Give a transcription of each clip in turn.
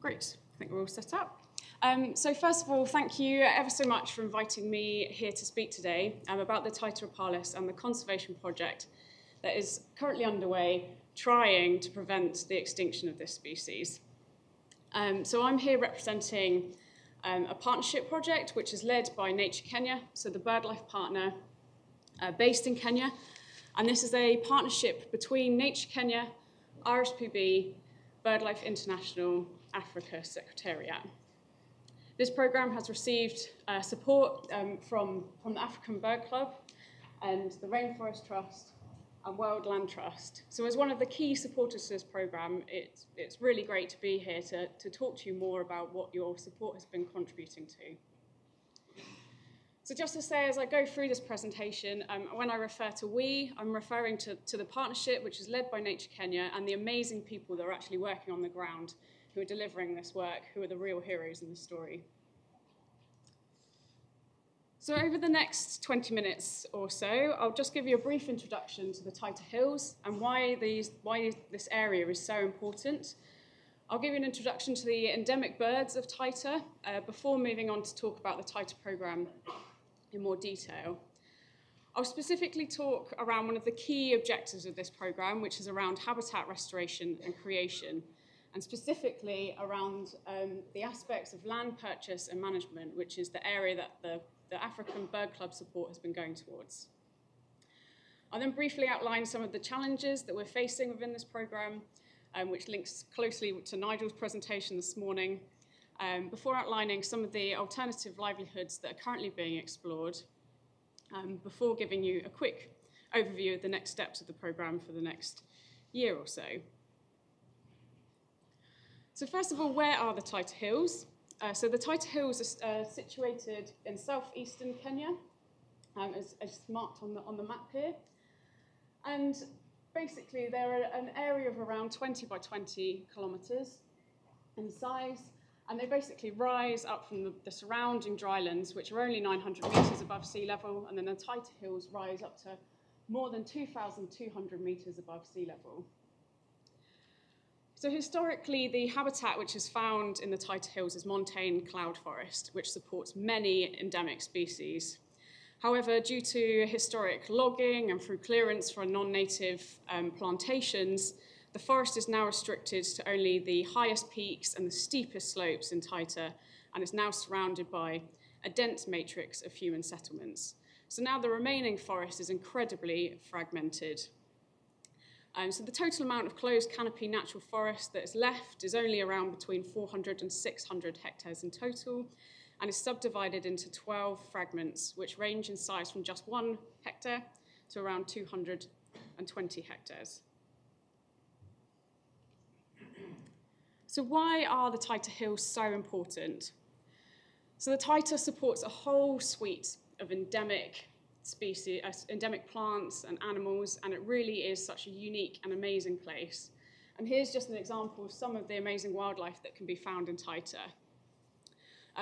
Great, I think we're all set up. So first of all, thank you ever so much for inviting me here to speak today about the Taita Apalis and the conservation project that is currently underway trying to prevent the extinction of this species. So I'm here representing a partnership project which is led by Nature Kenya, so the BirdLife partner based in Kenya. And this is a partnership between Nature Kenya, RSPB, BirdLife International, Africa Secretariat. This program has received support from the African Bird Club and the Rainforest Trust and World Land Trust. So as one of the key supporters to this program, it's really great to be here to talk to you more about what your support has been contributing to. So just to say, as I go through this presentation, when I refer to we, I'm referring to the partnership, which is led by Nature Kenya, and the amazing people that are actually working on the ground, who are delivering this work, who are the real heroes in the story. So over the next 20 minutes or so, I'll just give you a brief introduction to the Taita Hills and why this area is so important. I'll give you an introduction to the endemic birds of Taita before moving on to talk about the Taita program in more detail. I'll specifically talk around one of the key objectives of this program, which is around habitat restoration and creation, and specifically around the aspects of land purchase and management, which is the area that the African Bird Club support has been going towards. I'll then briefly outline some of the challenges that we're facing within this program, which links closely to Nigel's presentation this morning, before outlining some of the alternative livelihoods that are currently being explored, before giving you a quick overview of the next steps of the program for the next year or so. So first of all, where are the Taita Hills? So the Taita Hills are situated in southeastern Kenya, as marked on the map here. And basically, they're an area of around 20 by 20 kilometers in size, and they basically rise up from the surrounding drylands, which are only 900 meters above sea level, and then the Taita Hills rise up to more than 2,200 meters above sea level. So historically, the habitat which is found in the Taita Hills is montane cloud forest, which supports many endemic species. However, due to historic logging and through clearance for non-native plantations, the forest is now restricted to only the highest peaks and the steepest slopes in Taita, and is now surrounded by a dense matrix of human settlements. So now the remaining forest is incredibly fragmented. So the total amount of closed canopy natural forest that is left is only around between 400 and 600 hectares in total, and is subdivided into 12 fragments, which range in size from just 1 hectare to around 220 hectares. So why are the Taita Hills so important? So the Taita supports a whole suite of endemic species, endemic plants and animals, and it really is such a unique and amazing place. And here's just an example of some of the amazing wildlife that can be found in Taita.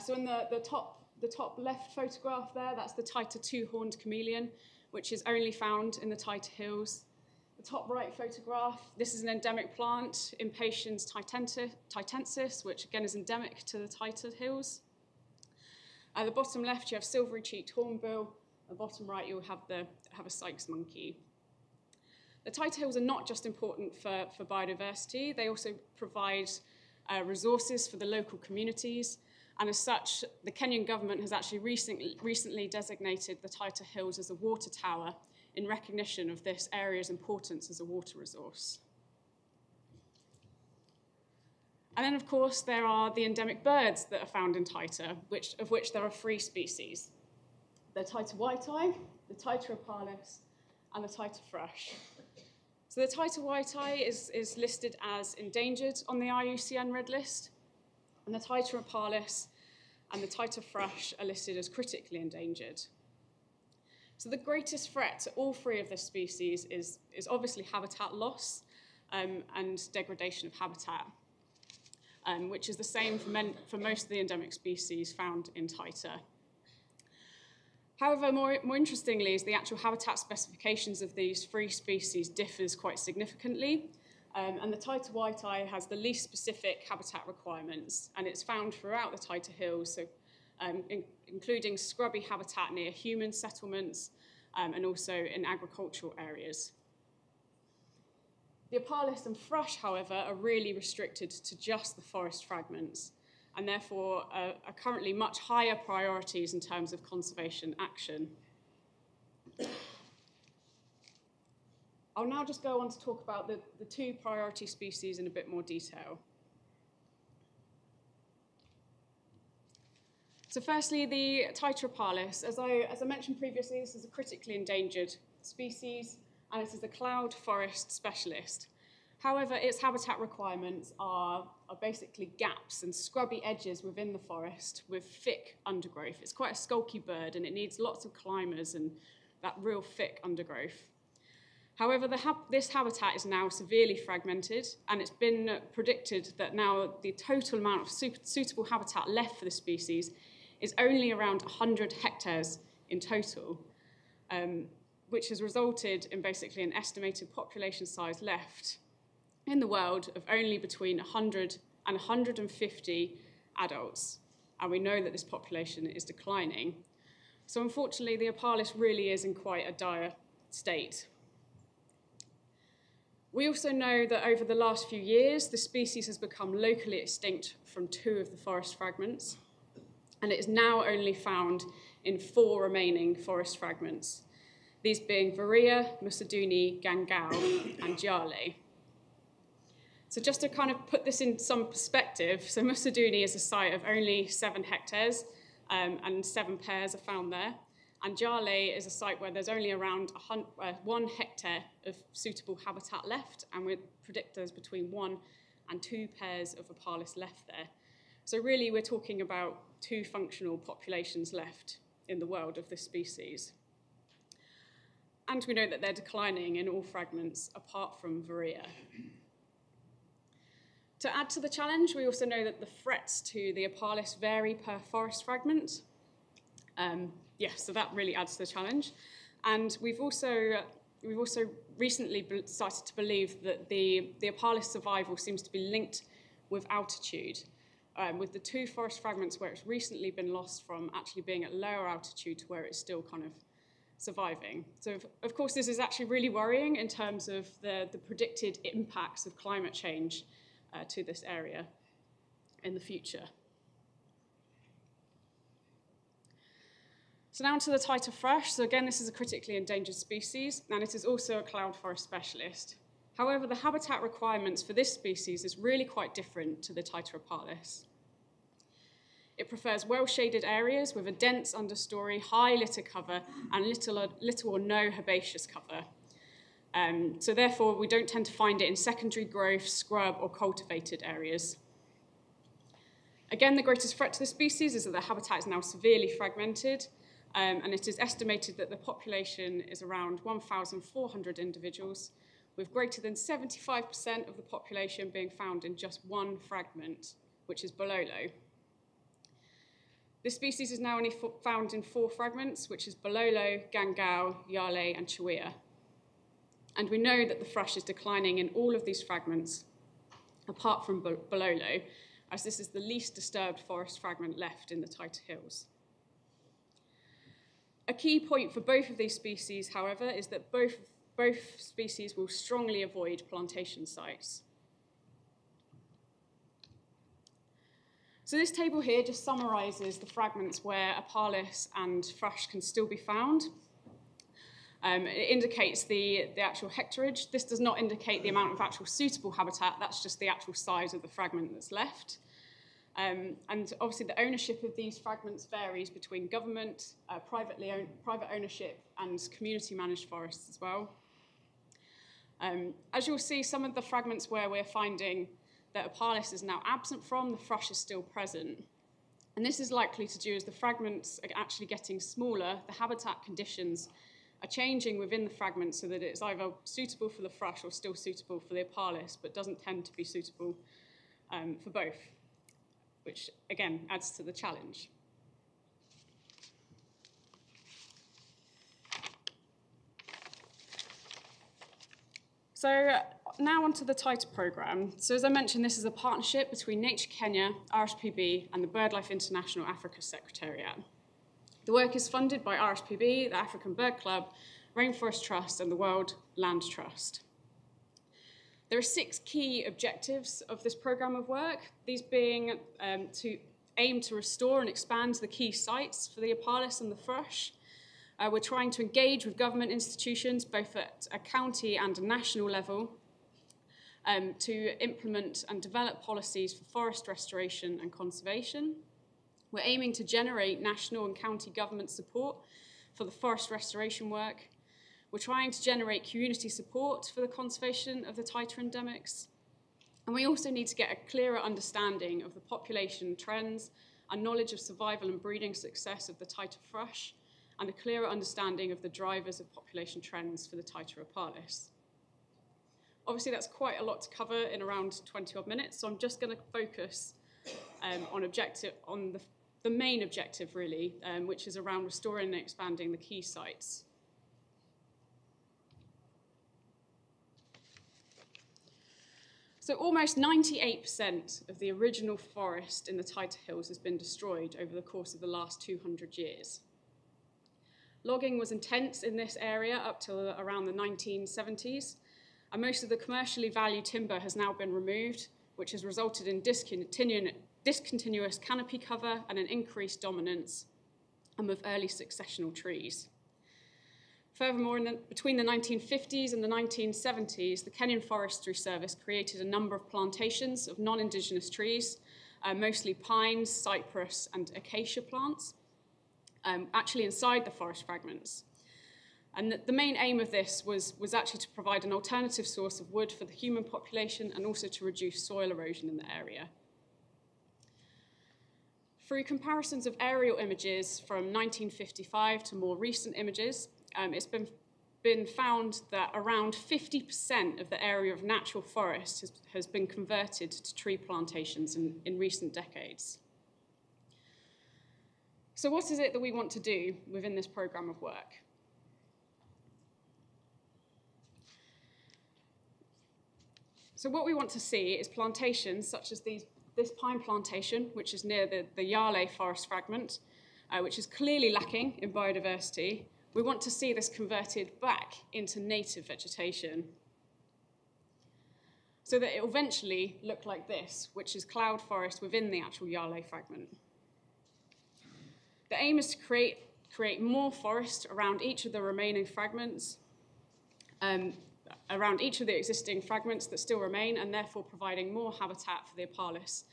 So in the top left photograph there, that's the Taita two-horned chameleon, which is only found in the Taita Hills. The top right photograph, this is an endemic plant, Impatiens taitensis, which again is endemic to the Taita Hills. At the bottom left, you have silvery-cheeked hornbill. At the bottom right, you'll have a Sykes monkey. The Taita Hills are not just important for biodiversity, they also provide resources for the local communities. And as such, the Kenyan government has actually recently designated the Taita Hills as a water tower in recognition of this area's importance as a water resource. And then, of course, there are the endemic birds that are found in Taita, of which there are 3 species. The Taita white-eye, the Taita Apalis, and the Taita thrush. So the Taita white-eye is listed as endangered on the IUCN Red List, and the Taita Apalis and the Taita thrush are listed as critically endangered. So the greatest threat to all 3 of this species is obviously habitat loss and degradation of habitat, which is the same for most of the endemic species found in Taita. However, more interestingly, is the actual habitat specifications of these 3 species differs quite significantly. And the Taita white-eye has the least specific habitat requirements, and it's found throughout the Taita Hills, so including scrubby habitat near human settlements and also in agricultural areas. The Apalis and thrush, however, are really restricted to just the forest fragments, and therefore are currently much higher priorities in terms of conservation action. I'll now just go on to talk about the two priority species in a bit more detail. So firstly, the Taita Apalis. As I mentioned previously, this is a critically endangered species, and it is a cloud forest specialist. However, its habitat requirements are basically gaps and scrubby edges within the forest with thick undergrowth. It's quite a skulky bird, and it needs lots of climbers and that real thick undergrowth. However, this habitat is now severely fragmented, and it's been predicted that now the total amount of suitable habitat left for the species is only around 100 hectares in total, which has resulted in basically an estimated population size left in the world of only between 100 and 150 adults. And we know that this population is declining. So unfortunately, the Apalis really is in quite a dire state. We also know that over the last few years, the species has become locally extinct from 2 of the forest fragments, and it is now only found in 4 remaining forest fragments, these being Varia, Musaduni, Gangao, and Jale. So just to kind of put this in some perspective, so Musaduni is a site of only 7 hectares, and 7 pairs are found there. And Jale is a site where there's only around 1 hectare of suitable habitat left, and we predict there's between 1 and 2 pairs of Apalis left there. So really we're talking about 2 functional populations left in the world of this species. And we know that they're declining in all fragments apart from Varia. To add to the challenge, we also know that the threats to the Apalis vary per forest fragment. So that really adds to the challenge. And we've also recently started to believe that the Apalis survival seems to be linked with altitude, with the 2 forest fragments where it's recently been lost from actually being at lower altitude to where it's still kind of surviving. So of course this is actually really worrying in terms of the predicted impacts of climate change to this area in the future. So now to the Taita thrush. So again, this is a critically endangered species, and it is also a cloud forest specialist. However, the habitat requirements for this species is really quite different to the Taita Apalis. It prefers well-shaded areas with a dense understory, high litter cover, and little or no herbaceous cover. So therefore, we don't tend to find it in secondary growth, scrub, or cultivated areas. Again, the greatest threat to the species is that the habitat is now severely fragmented, and it is estimated that the population is around 1,400 individuals, with greater than 75% of the population being found in just 1 fragment, which is Bololo. This species is now only found in 4 fragments, which is Bololo, Gangao, Yale, and Chawea. And we know that the thrush is declining in all of these fragments, apart from Bololo, as this is the least disturbed forest fragment left in the Taita Hills. A key point for both of these species, however, is that both species will strongly avoid plantation sites. So this table here just summarises the fragments where Apalis and thrush can still be found. It indicates the actual hectareage. This does not indicate the amount of actual suitable habitat, that's just the actual size of the fragment that's left. And obviously the ownership of these fragments varies between government, private ownership, and community managed forests as well. As you'll see, some of the fragments where we're finding that Apalis is now absent from, the thrush is still present. And this is likely to do as the fragments are actually getting smaller, the habitat conditions are changing within the fragment so that it's either suitable for the thrush or still suitable for the Apalis, but doesn't tend to be suitable for both, which again adds to the challenge. So now onto the Taita programme. So as I mentioned, this is a partnership between Nature Kenya, RSPB, and the BirdLife International Africa Secretariat. The work is funded by RSPB, the African Bird Club, Rainforest Trust, and the World Land Trust. There are 6 key objectives of this programme of work, these being to aim to restore and expand the key sites for the Apalis and the thrush. We're trying to engage with government institutions, both at a county and a national level, to implement and develop policies for forest restoration and conservation. We're aiming to generate national and county government support for the forest restoration work. We're trying to generate community support for the conservation of the Taita endemics. And we also need to get a clearer understanding of the population trends and knowledge of survival and breeding success of the Taita thrush, and a clearer understanding of the drivers of population trends for the Taita Apalis. Obviously, that's quite a lot to cover in around 20 odd minutes, so I'm just going to focus on the main objective, really, which is around restoring and expanding the key sites. So almost 98% of the original forest in the Taita Hills has been destroyed over the course of the last 200 years. Logging was intense in this area up till around the 1970s, and most of the commercially valued timber has now been removed, which has resulted in discontinuous canopy cover and an increased dominance of early successional trees. Furthermore, between the 1950s and the 1970s, the Kenyan Forestry Service created a number of plantations of non-indigenous trees, mostly pines, cypress, and acacia plants, actually inside the forest fragments. And the main aim of this was actually to provide an alternative source of wood for the human population and also to reduce soil erosion in the area. Through comparisons of aerial images from 1955 to more recent images, it's been found that around 50% of the area of natural forest has been converted to tree plantations in recent decades. So what is it that we want to do within this programme of work? So what we want to see is plantations such as this pine plantation, which is near the Yale forest fragment, which is clearly lacking in biodiversity. We want to see this converted back into native vegetation so that it will eventually look like this, which is cloud forest within the actual Yale fragment. The aim is to create more forest around each of the remaining fragments, around each of the existing fragments that still remain, and therefore providing more habitat for the Apalis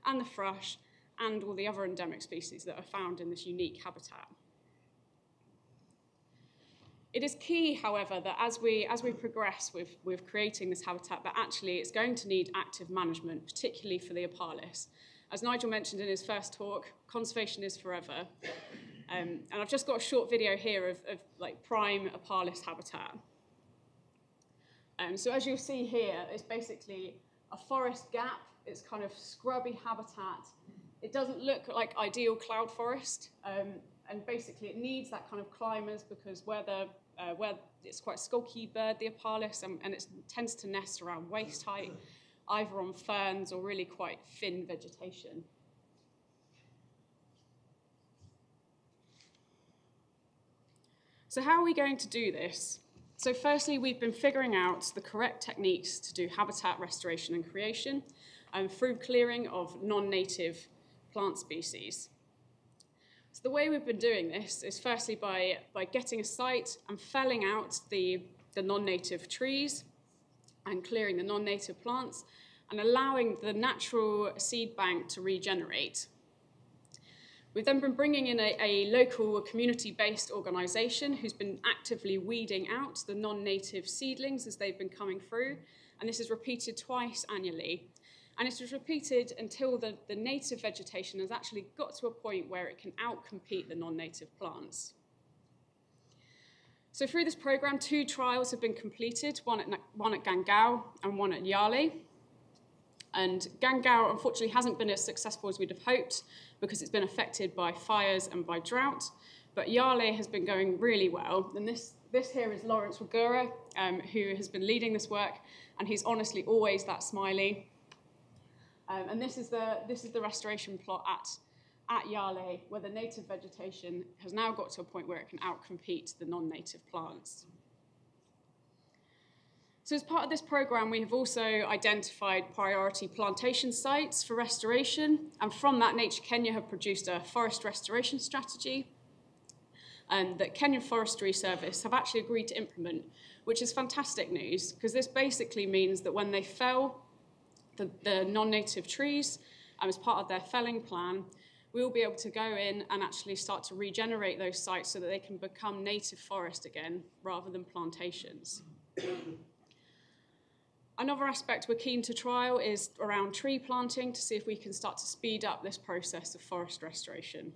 and the thrush and all the other endemic species that are found in this unique habitat. It is key, however, that as we progress with creating this habitat, that actually it's going to need active management, particularly for the Apalis. As Nigel mentioned in his first talk, conservation is forever. And I've just got a short video here of like prime Apalis habitat. So as you'll see here, it's basically a forest gap. It's kind of scrubby habitat. It doesn't look like ideal cloud forest. And basically it needs that kind of climbers because where it's quite a skulky bird, the Apalis, and it tends to nest around waist height, either on ferns or really quite thin vegetation. So how are we going to do this? So firstly, we've been figuring out the correct techniques to do habitat restoration and creation through clearing of non-native plant species. So the way we've been doing this is firstly by getting a site and felling out the non-native trees and clearing the non-native plants and allowing the natural seed bank to regenerate. We've then been bringing in a local community-based organisation who's been actively weeding out the non-native seedlings as they've been coming through, and this is repeated twice annually. And it is repeated until the native vegetation has actually got to a point where it can outcompete the non-native plants. So through this programme, 2 trials have been completed, one at Gangao and one at Yale. And Gangao, unfortunately, hasn't been as successful as we'd have hoped because it's been affected by fires and by drought. But Yale has been going really well. And this here is Lawrence Wagura, who has been leading this work, and he's honestly always that smiley. And this is the restoration plot at Yale, where the native vegetation has now got to a point where it can outcompete the non-native plants. So as part of this program, we have also identified priority plantation sites for restoration, and from that, Nature Kenya have produced a forest restoration strategy that Kenyan Forestry Service have actually agreed to implement, which is fantastic news, because this basically means that when they fell the non-native trees, as part of their felling plan, we will be able to go in and actually start to regenerate those sites so that they can become native forest again, rather than plantations. Another aspect we're keen to trial is around tree planting to see if we can start to speed up this process of forest restoration.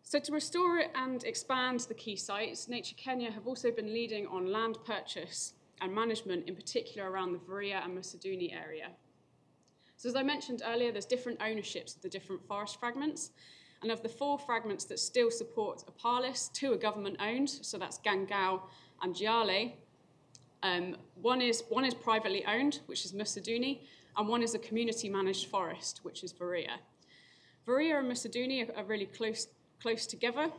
So to restore and expand the key sites, Nature Kenya have also been leading on land purchase and management, in particular around the Varia and Musaduni area. So as I mentioned earlier, there's different ownerships of the different forest fragments. And of the 4 fragments that still support Apalis, 2 are government-owned, so that's Gangao and Giale. One is privately owned, which is Musaduni, and one is a community-managed forest, which is Varia. Varia and Musaduni are really close together,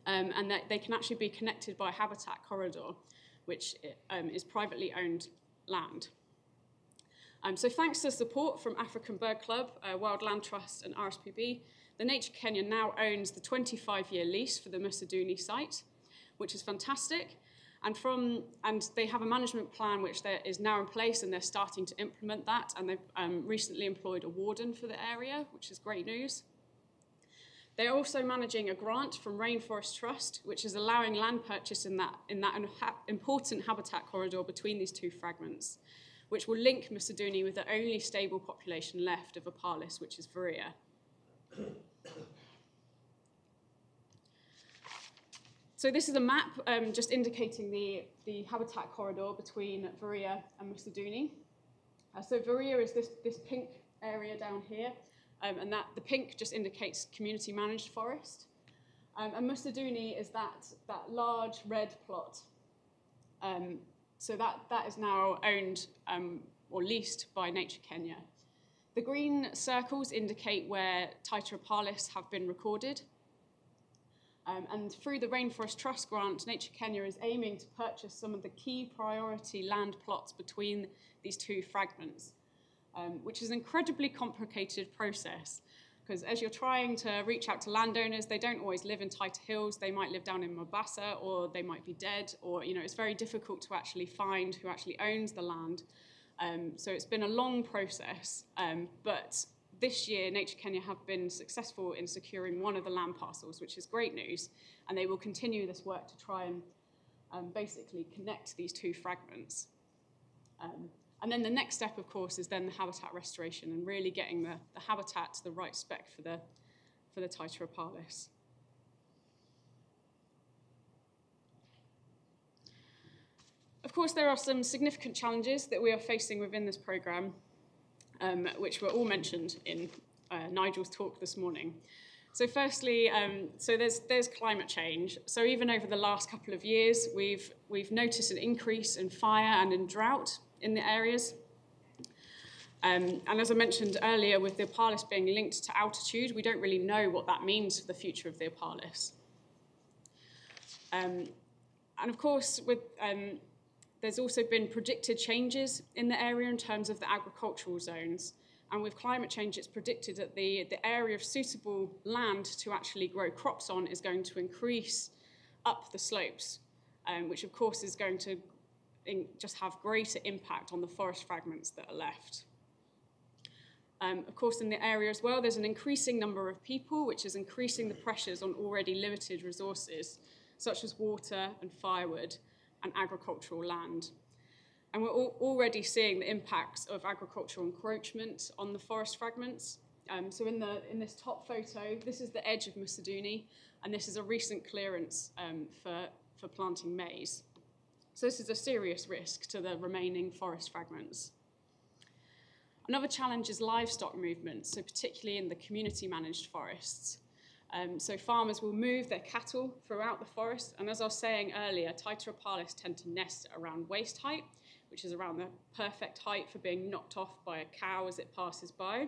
and that they can actually be connected by a habitat corridor, which is privately owned land. So thanks to support from African Bird Club, Wildland Trust, and RSPB, the Nature Kenya now owns the 25-year lease for the Musaduni site, which is fantastic. And they have a management plan which is now in place, and they're starting to implement that. And they've recently employed a warden for the area, which is great news. They're also managing a grant from Rainforest Trust, which is allowing land purchase in that important habitat corridor between these 2 fragments, which will link Musaduni with the only stable population left of Apalis, which is Varia. So this is a map just indicating the habitat corridor between Varia and Musaduni. So Varia is this pink area down here, and the pink just indicates community-managed forest. And Musaduni is that large red plot. So that is now owned or leased by Nature Kenya. The green circles indicate where Taita Apalis have been recorded. And through the Rainforest Trust grant, Nature Kenya is aiming to purchase some of the key priority land plots between these 2 fragments, which is an incredibly complicated process, because as you're trying to reach out to landowners, they don't always live in Taita Hills. They might live down in Mombasa, or they might be dead, or it's very difficult to actually find who actually owns the land. So it's been a long process, but this year Nature Kenya have been successful in securing one of the land parcels, which is great news, and they will continue this work to try and basically connect these 2 fragments. And then the next step, of course, is then the habitat restoration and really getting the habitat to the right spec for the Taita Apalis. Of course, there are some significant challenges that we are facing within this programme, which were all mentioned in Nigel's talk this morning. So firstly, so there's climate change. So even over the last couple of years, we've noticed an increase in fire and in drought in the areas. And as I mentioned earlier, with the Apalis being linked to altitude, we don't really know what that means for the future of the Apalis. And of course, there's also been predicted changes in the area in terms of the agricultural zones. And with climate change, it's predicted that the area of suitable land to actually grow crops on is going to increase up the slopes, which of course is going to just have greater impact on the forest fragments that are left. Of course, in the area as well, there's an increasing number of people, which is increasing the pressures on already limited resources, such as water and firewood and agricultural land. And we're already seeing the impacts of agricultural encroachment on the forest fragments. So in this top photo, this is the edge of Musaduni, and this is a recent clearance for planting maize. So this is a serious risk to the remaining forest fragments. Another challenge is livestock movement, so particularly in the community-managed forests. So farmers will move their cattle throughout the forest, and as I was saying earlier, Taita Apalis tend to nest around waist height, which is around the perfect height for being knocked off by a cow as it passes by.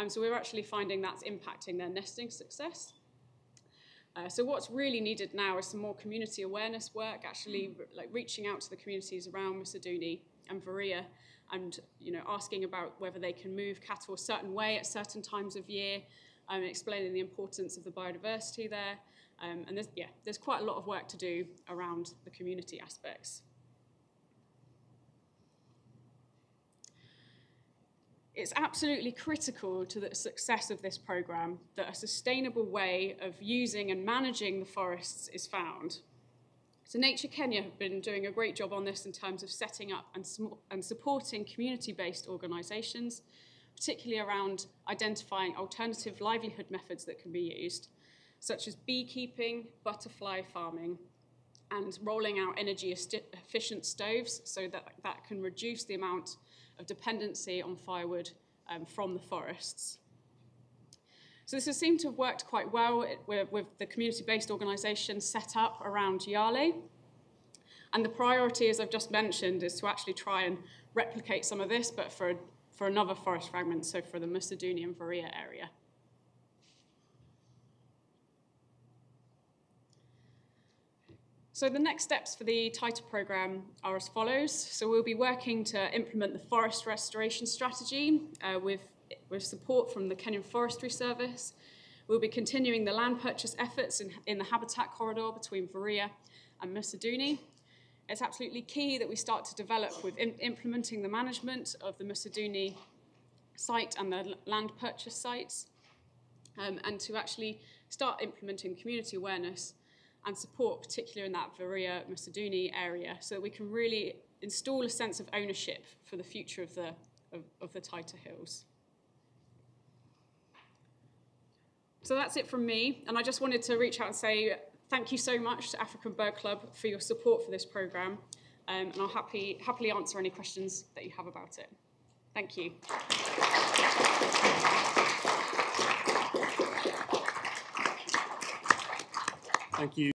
So we're actually finding that's impacting their nesting success. So what's really needed now is some more community awareness work, actually like reaching out to the communities around Musaduni and Varia, and asking about whether they can move cattle a certain way at certain times of year, explaining the importance of the biodiversity there. And there's quite a lot of work to do around the community aspects. It's absolutely critical to the success of this programme that a sustainable way of using and managing the forests is found. So Nature Kenya have been doing a great job on this in terms of setting up and supporting community-based organisations, particularly around identifying alternative livelihood methods that can be used, such as beekeeping, butterfly farming, and rolling out energy-efficient stoves so that can reduce the amount of dependency on firewood from the forests. So this has seemed to have worked quite well with the community-based organisations set up around Yale. And the priority, as I've just mentioned, is to actually try and replicate some of this, but for another forest fragment, so for the Musaduni and Varia area. So the next steps for the Taita programme are as follows. So we'll be working to implement the forest restoration strategy with support from the Kenyan Forestry Service. We'll be continuing the land purchase efforts in the habitat corridor between Varia and Musaduni. It's absolutely key that we start to develop with implementing the management of the Musaduni site and the land purchase sites, and to actually start implementing community awareness and support, particularly in that Varia Musaduni area, so that we can really install a sense of ownership for the future of the Taita Hills. So that's it from me, and I just wanted to reach out and say thank you so much to African Bird Club for your support for this programme, and I'll happily answer any questions that you have about it. Thank you. Thank you.